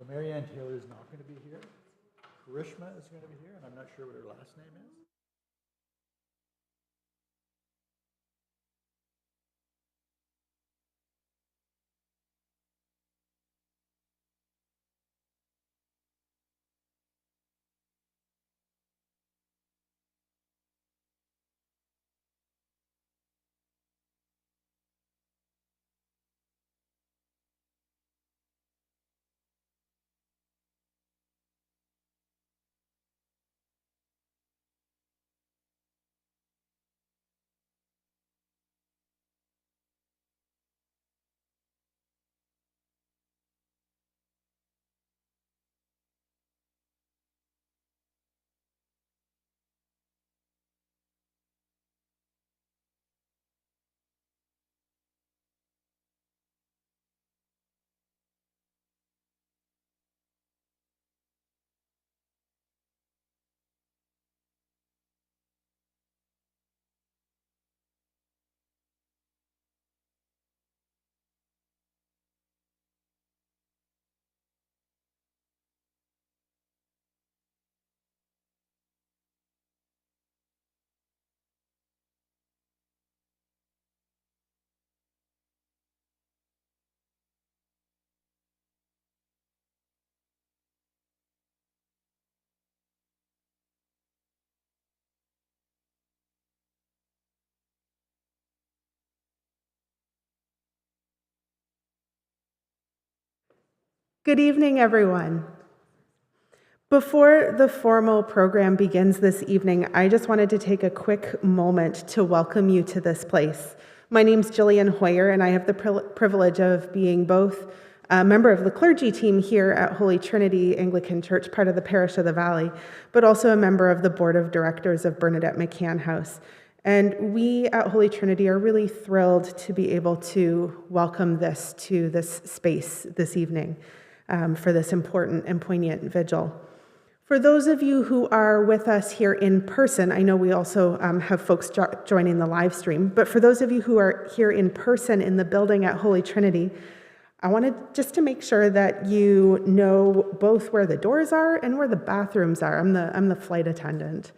Marianne Taylor is not going to be here. Karishma is going to be here, and I'm not sure what her last name is. Good evening, everyone. Before the formal program begins this evening, I just wanted to take a quick moment to welcome you to this place. My name's Jillian Hoyer, and I have the privilege of being both a member of the clergy team here at Holy Trinity Anglican Church, part of the Parish of the Valley, but also a member of the board of directors of Bernadette McCann House. And we at Holy Trinity are really thrilled to be able to welcome this to this space this evening. For this important and poignant vigil. For those of you who are with us here in person, I know we also have folks joining the live stream, but for those of you who are here in person in the building at Holy Trinity, I wanted just to make sure that you know both where the doors are and where the bathrooms are. I'm the flight attendant.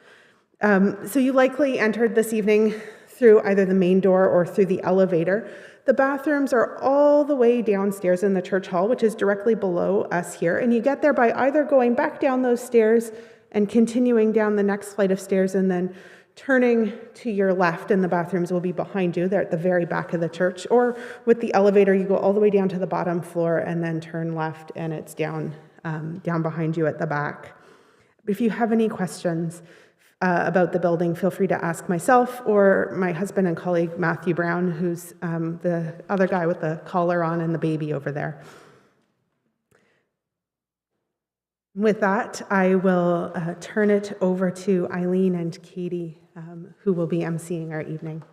So you likely entered this evening through either the main door or through the elevator. The bathrooms are all the way downstairs in the church hall, which is directly below us here. And you get there by either going back down those stairs and continuing down the next flight of stairs and then turning to your left, and the bathrooms will be behind you. They're at the very back of the church. Or with the elevator, you go all the way down to the bottom floor and then turn left, and it's down behind you at the back. If you have any questions about the building, feel free to ask myself or my husband and colleague, Matthew Brown, who's the other guy with the collar on and the baby over there. With that, I will turn it over to Eileen and Katie, who will be emceeing our evening.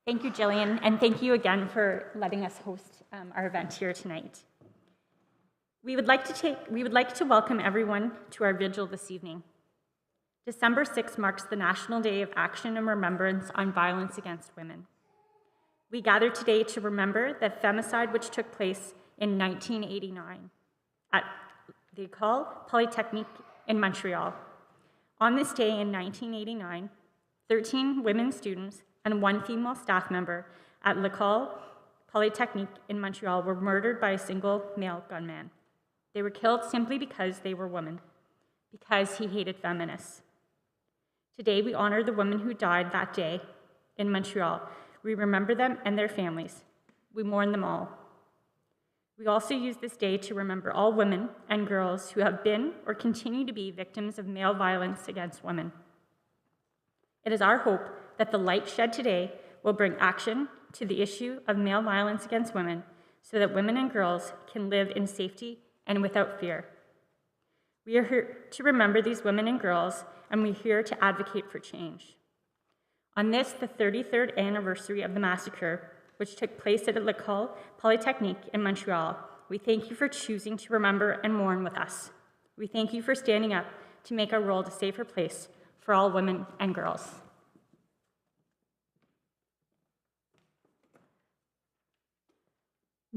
Thank you, Jillian, and thank you again for letting us host our event here tonight. We would like to welcome everyone to our vigil this evening. December 6th marks the National Day of Action and Remembrance on Violence Against Women. We gather today to remember the femicide which took place in 1989 at the École Polytechnique in Montreal. On this day in 1989, 13 women students and 1 female staff member at l'École Polytechnique in Montreal were murdered by a single male gunman. They were killed simply because they were women, because he hated feminists. Today, we honor the women who died that day in Montreal. We remember them and their families. We mourn them all. We also use this day to remember all women and girls who have been or continue to be victims of male violence against women. It is our hope that the light shed today will bring action to the issue of male violence against women so that women and girls can live in safety and without fear. We are here to remember these women and girls, and we're here to advocate for change. On this, the 33rd anniversary of the massacre, which took place at l'École Polytechnique in Montreal, we thank you for choosing to remember and mourn with us. We thank you for standing up to make our world a safer place for all women and girls.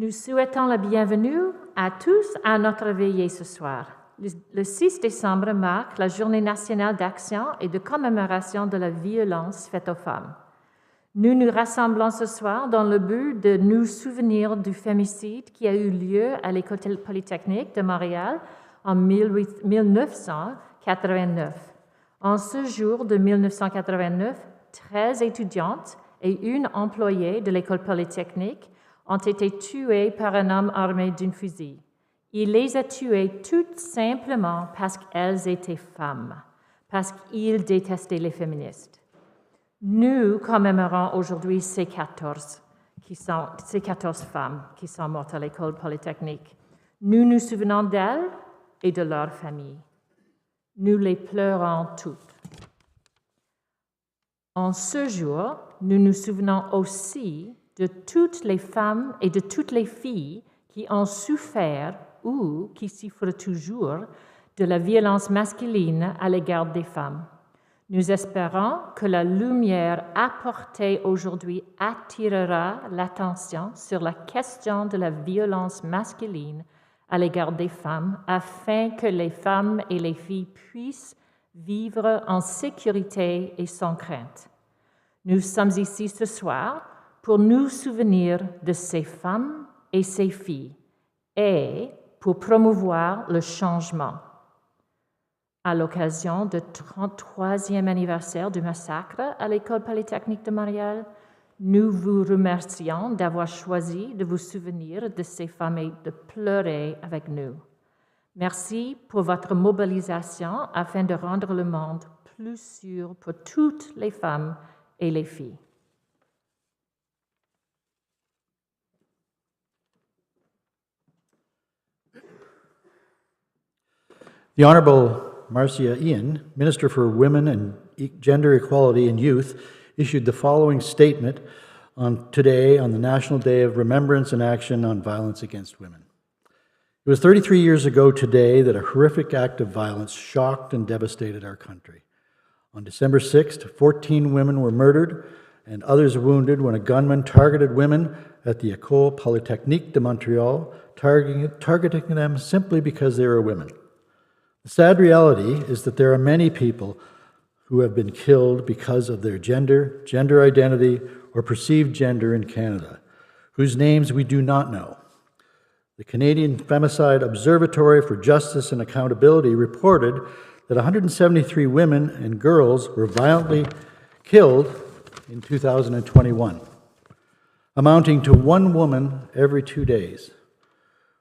Nous souhaitons la bienvenue à tous à notre veillée ce soir. Le 6 décembre marque la Journée nationale d'action et de commémoration de la violence faite aux femmes. Nous nous rassemblons ce soir dans le but de nous souvenir du fémicide qui a eu lieu à l'École polytechnique de Montréal en 1989. En ce jour de 1989, 13 étudiantes et une employée de l'École polytechnique ont été tuées par un homme armé d'un fusil. Il les a tuées toutes simplement parce qu'elles étaient femmes, parce qu'il détestait les féministes. Nous commémorons aujourd'hui ces 14 femmes qui sont mortes à l'École polytechnique. Nous nous souvenons d'elles et de leurs familles. Nous les pleurons toutes. En ce jour, nous nous souvenons aussi de toutes les femmes et de toutes les filles qui ont souffert ou qui souffrent toujours de la violence masculine à l'égard des femmes. Nous espérons que la lumière apportée aujourd'hui attirera l'attention sur la question de la violence masculine à l'égard des femmes afin que les femmes et les filles puissent vivre en sécurité et sans crainte. Nous sommes ici ce soir pour nous souvenir de ces femmes et ces filles et pour promouvoir le changement. À l'occasion du 33e anniversaire du massacre à l'École polytechnique de Montréal, nous vous remercions d'avoir choisi de vous souvenir de ces femmes et de pleurer avec nous. Merci pour votre mobilisation afin de rendre le monde plus sûr pour toutes les femmes et les filles. The Honourable Marcia Ian, Minister for Women and Gender Equality in Youth, issued the following statement today on the National Day of Remembrance and Action on Violence Against Women. It was 33 years ago today that a horrific act of violence shocked and devastated our country. On December 6th, 14 women were murdered and others wounded when a gunman targeted women at the École Polytechnique de Montréal, targeting them simply because they were women. The sad reality is that there are many people who have been killed because of their gender identity, or perceived gender in Canada, whose names we do not know. The Canadian Femicide Observatory for Justice and Accountability reported that 173 women and girls were violently killed in 2021, amounting to one woman every 2 days.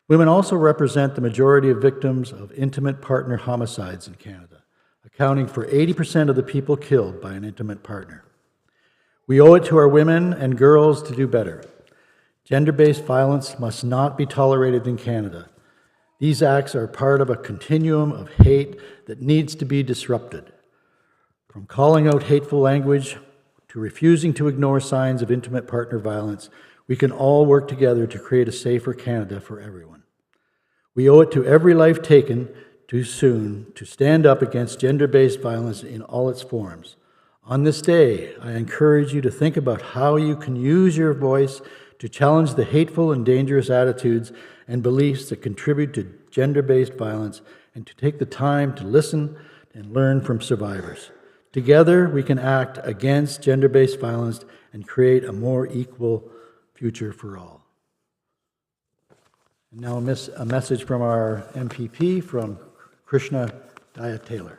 Women also represent the majority of victims of intimate partner homicides in Canada, accounting for 80% of the people killed by an intimate partner. We owe it to our women and girls to do better. Gender-based violence must not be tolerated in Canada. These acts are part of a continuum of hate that needs to be disrupted. From calling out hateful language to refusing to ignore signs of intimate partner violence, we can all work together to create a safer Canada for everyone. We owe it to every life taken too soon to stand up against gender-based violence in all its forms. On this day, I encourage you to think about how you can use your voice to challenge the hateful and dangerous attitudes and beliefs that contribute to gender-based violence, and to take the time to listen and learn from survivors. Together, we can act against gender-based violence and create a more equal future for all. And now a message from our MPP, from Krishna Daya-Taylor.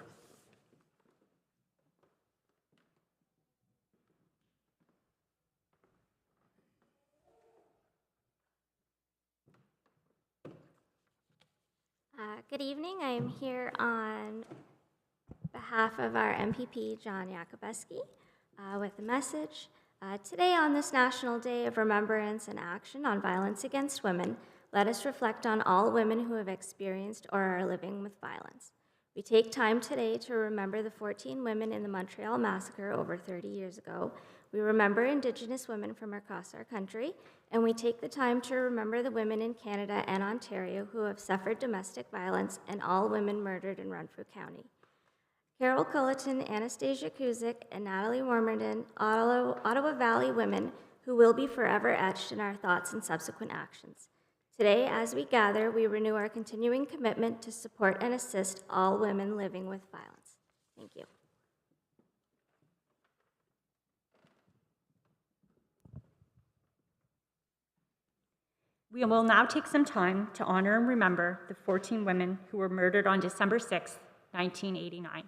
Good evening. I am here on behalf of our MPP, John Yakubeski, with a message. Today, on this National Day of Remembrance and Action on Violence Against Women, let us reflect on all women who have experienced or are living with violence. We take time today to remember the 14 women in the Montreal Massacre over 30 years ago. We remember Indigenous women from across our country, and we take the time to remember the women in Canada and Ontario who have suffered domestic violence, and all women murdered in Renfrew County. Carol Culleton, Anastasia Kuzik, and Natalie Warmerdon, Ottawa Valley women who will be forever etched in our thoughts and subsequent actions. Today, as we gather, we renew our continuing commitment to support and assist all women living with violence. Thank you. We will now take some time to honor and remember the 14 women who were murdered on December 6, 1989.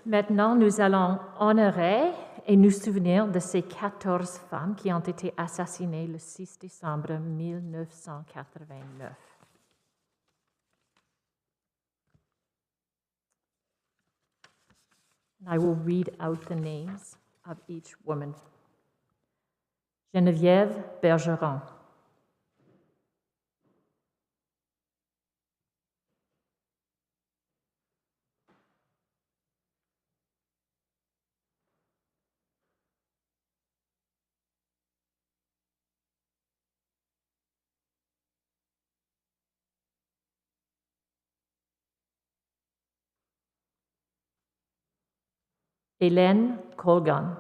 Maintenant, nous allons honorer et nous souvenir de ces 14 femmes qui ont été assassinées le 6 décembre 1989. I will read out the names of each woman. Geneviève Bergeron, Hélène Colgan,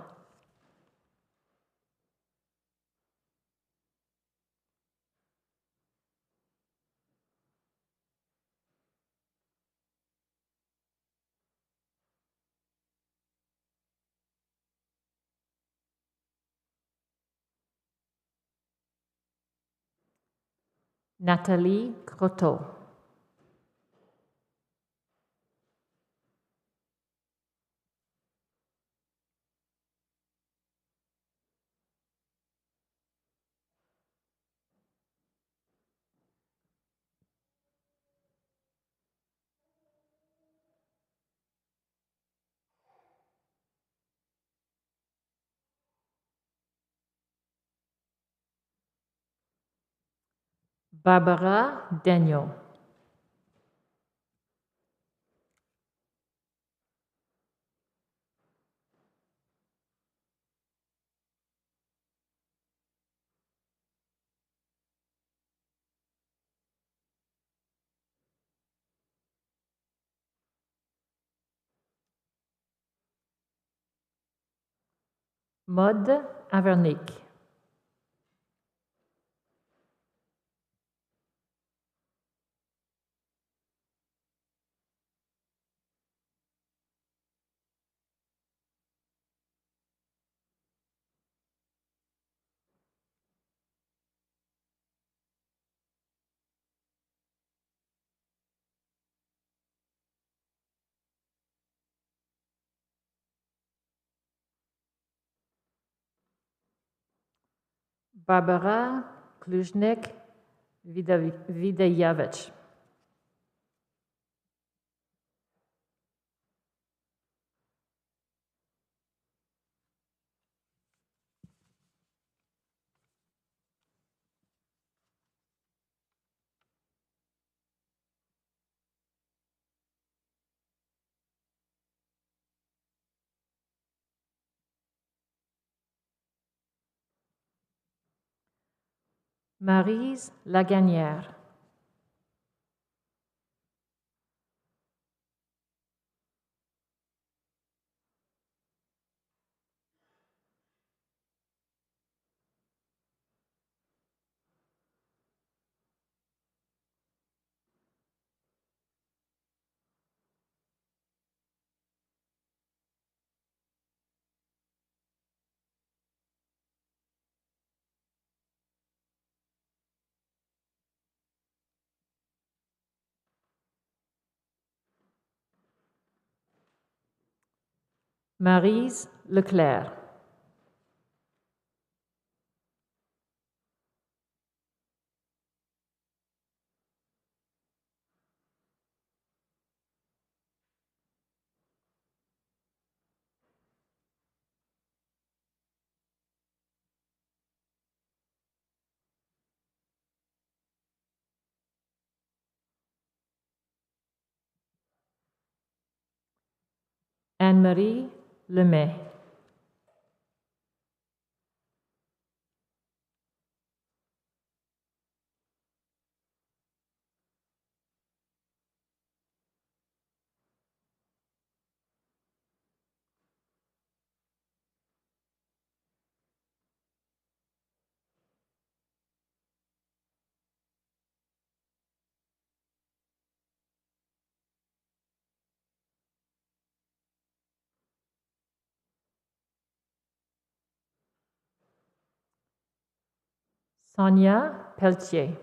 Nathalie Croteau, Barbara Daniel, Maude Avernick, Barbara Kluznik Videyevich, Maryse Laganière, Maryse Leclerc, Anne-Marie Lemay, Sonia Pelletier.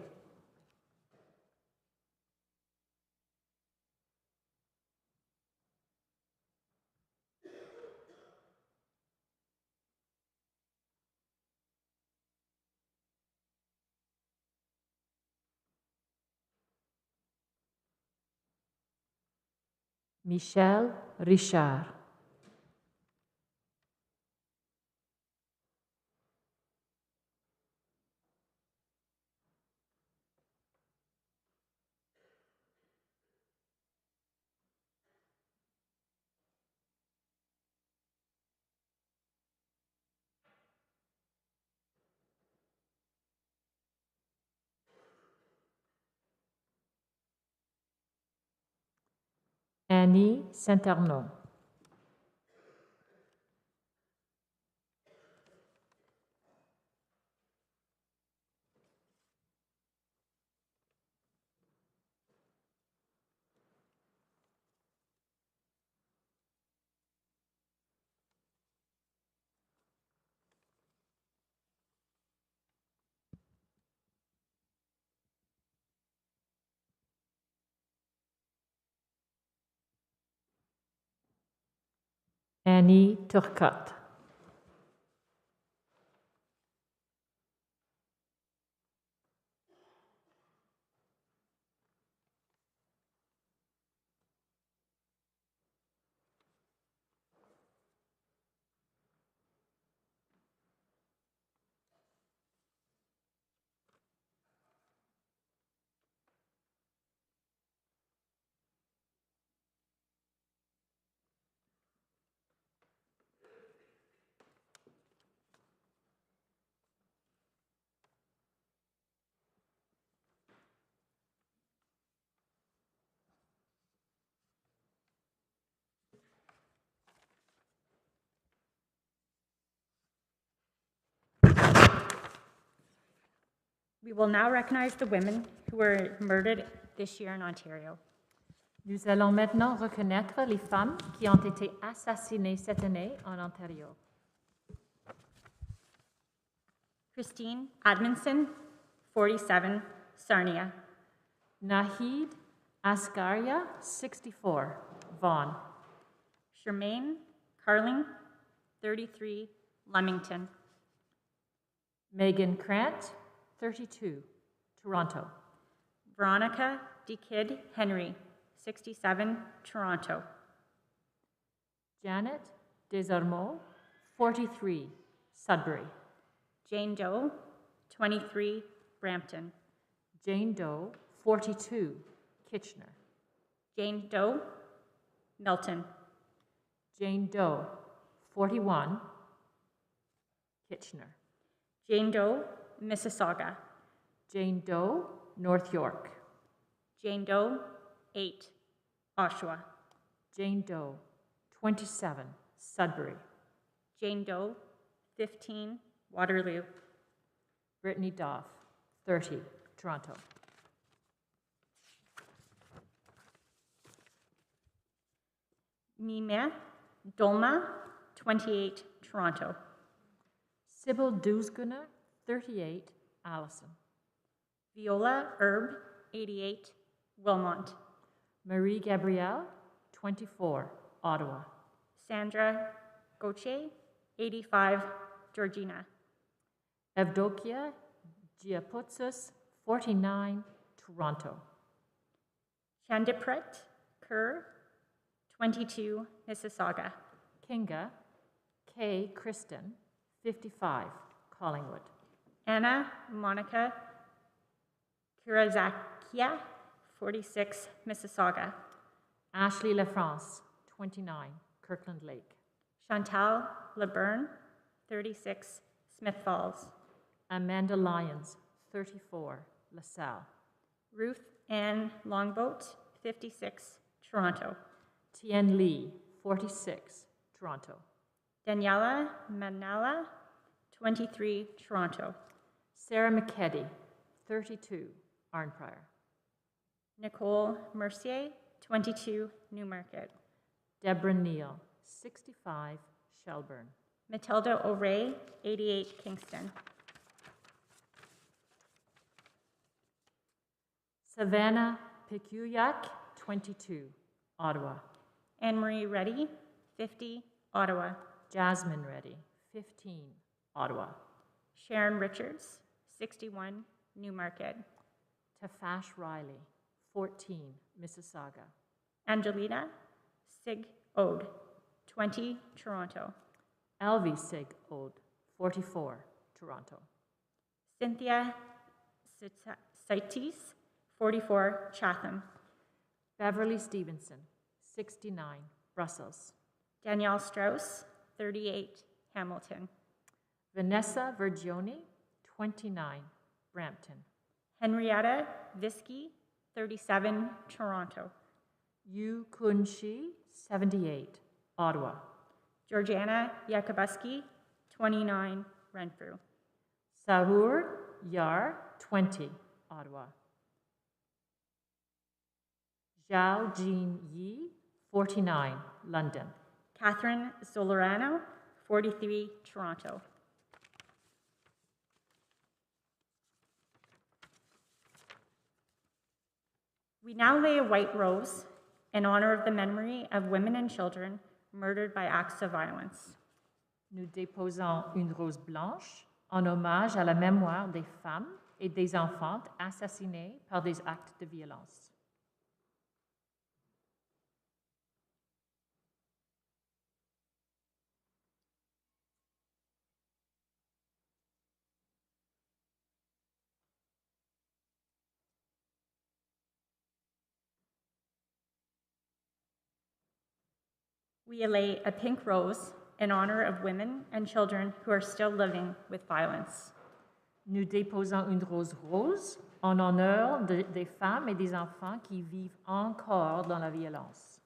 Michel Richard. Annie Saint-Arnaud. Annie Turcotte. We will now recognize the women who were murdered this year in Ontario. Nous allons maintenant reconnaître les femmes qui ont été assassinées cette année en Ontario. Christine Admonson, 47, Sarnia. Nahid Asgaria, 64, Vaughan. Charmaine Carling, 33, Leamington. Megan Krant, 32, Toronto. Veronica DeKidd Henry, 67, Toronto. Janet Desormeaux, 43, Sudbury. Jane Doe, 23, Brampton. Jane Doe, 42, Kitchener. Jane Doe, Milton. Jane Doe, 41, Kitchener. Jane Doe, Mississauga. Jane Doe, North York. Jane Doe, 8, Oshawa. Jane Doe, 27, Sudbury. Jane Doe, 15, Waterloo. Brittany Doff, 30, Toronto. Nime Dolma, 28, Toronto. Sybil Dusgunner, 38, Allison. Viola Herb, 88, Wilmont. Marie Gabrielle, 24, Ottawa. Sandra Gauthier, 85, Georgina. Evdokia Giaputsis, 49, Toronto. Chandipret Kerr, 22, Mississauga. Kinga K. Kristen, 55, Collingwood. Anna Monica Kirazakia, 46, Mississauga. Ashley LaFrance, 29, Kirkland Lake. Chantal LeBurn, 36, Smith Falls. Amanda Lyons, 34, LaSalle. Ruth Ann Longboat, 56, Toronto. Tien Lee, 46, Toronto. Daniela Manala, 23, Toronto. Sarah McKeddy, 32, Arnprior. Nicole Mercier, 22, Newmarket. Deborah Neal, 65, Shelburne. Matilda O'Ray, 88, Kingston. Savannah Pikuyak, 22, Ottawa. Anne Marie Reddy, 50, Ottawa. Jasmine Reddy, 15, Ottawa. Sharon Richards, 61, Newmarket. Tafash Riley, 14, Mississauga. Angelina Sig Ode, 20, Toronto. Elvie Sig Ode, 44, Toronto. Cynthia Saitis, 44, Chatham. Beverly Stevenson, 69, Brussels. Danielle Strauss, 38, Hamilton. Vanessa Vergioni, 29, Brampton. Henrietta Visky, 37, Toronto. Yu Kun Shi, 78, Ottawa. Georgiana Yakubuski, 29, Renfrew. Sahur Yar, 20, Ottawa. Zhao Jin Yi, 49, London. Catherine Solerano, 43, Toronto. We now lay a white rose in honor of the memory of women and children murdered by acts of violence. Nous déposons une rose blanche en hommage à la mémoire des femmes et des enfants assassinés par des actes de violence. We lay a pink rose in honor of women and children who are still living with violence. Nous déposons une rose rose en honneur des femmes et des enfants qui vivent encore dans la violence.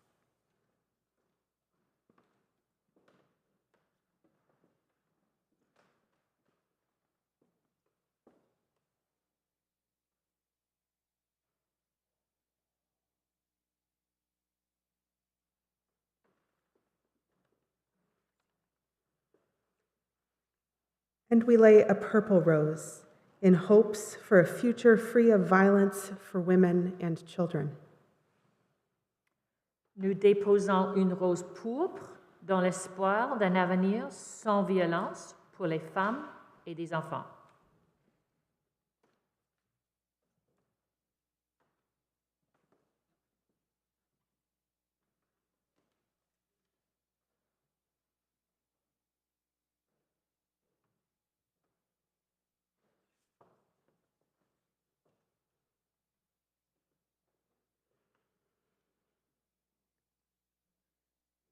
And we lay a purple rose in hopes for a future free of violence for women and children. Nous déposons une rose pourpre dans l'espoir d'un avenir sans violence pour les femmes et des enfants.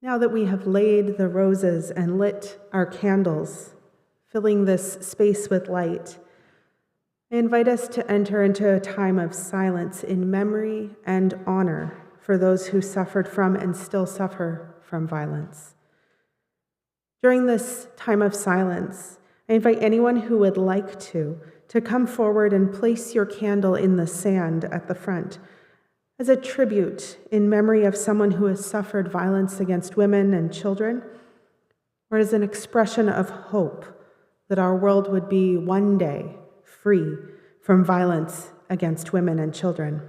Now that we have laid the roses and lit our candles, filling this space with light, I invite us to enter into a time of silence in memory and honor for those who suffered from and still suffer from violence. During this time of silence, I invite anyone who would like to come forward and place your candle in the sand at the front as a tribute in memory of someone who has suffered violence against women and children, or as an expression of hope that our world would be one day free from violence against women and children.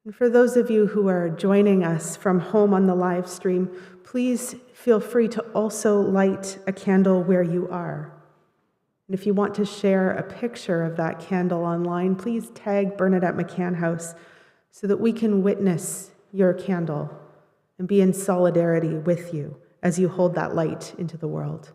And for those of you who are joining us from home on the live stream, please feel free to also light a candle where you are. And if you want to share a picture of that candle online, please tag Bernadette McCann House so that we can witness your candle and be in solidarity with you as you hold that light into the world.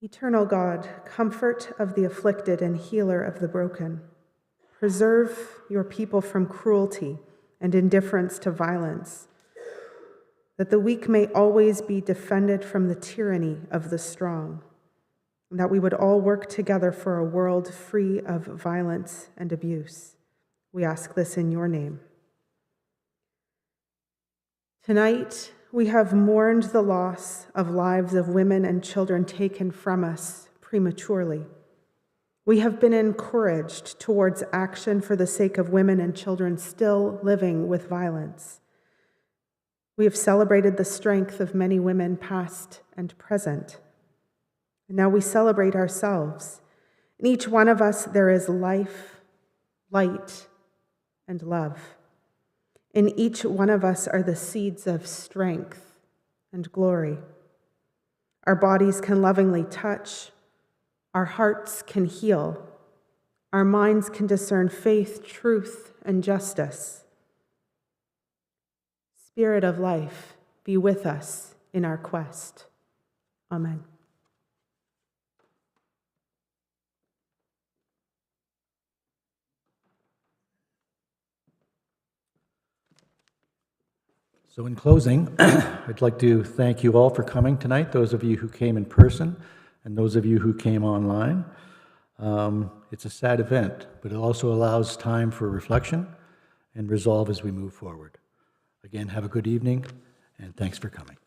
Eternal God, comfort of the afflicted and healer of the broken, preserve your people from cruelty and indifference to violence, that the weak may always be defended from the tyranny of the strong, and that we would all work together for a world free of violence and abuse. We ask this in your name. Tonight, we have mourned the loss of lives of women and children taken from us prematurely. We have been encouraged towards action for the sake of women and children still living with violence. We have celebrated the strength of many women, past and present. And now we celebrate ourselves. In each one of us, there is life, light, and love. In each one of us are the seeds of strength and glory. Our bodies can lovingly touch. Our hearts can heal. Our minds can discern faith, truth, and justice. Spirit of life, be with us in our quest. Amen. So in closing, I'd like to thank you all for coming tonight, those of you who came in person and those of you who came online. It's a sad event, but it also allows time for reflection and resolve as we move forward. Again, have a good evening, and thanks for coming.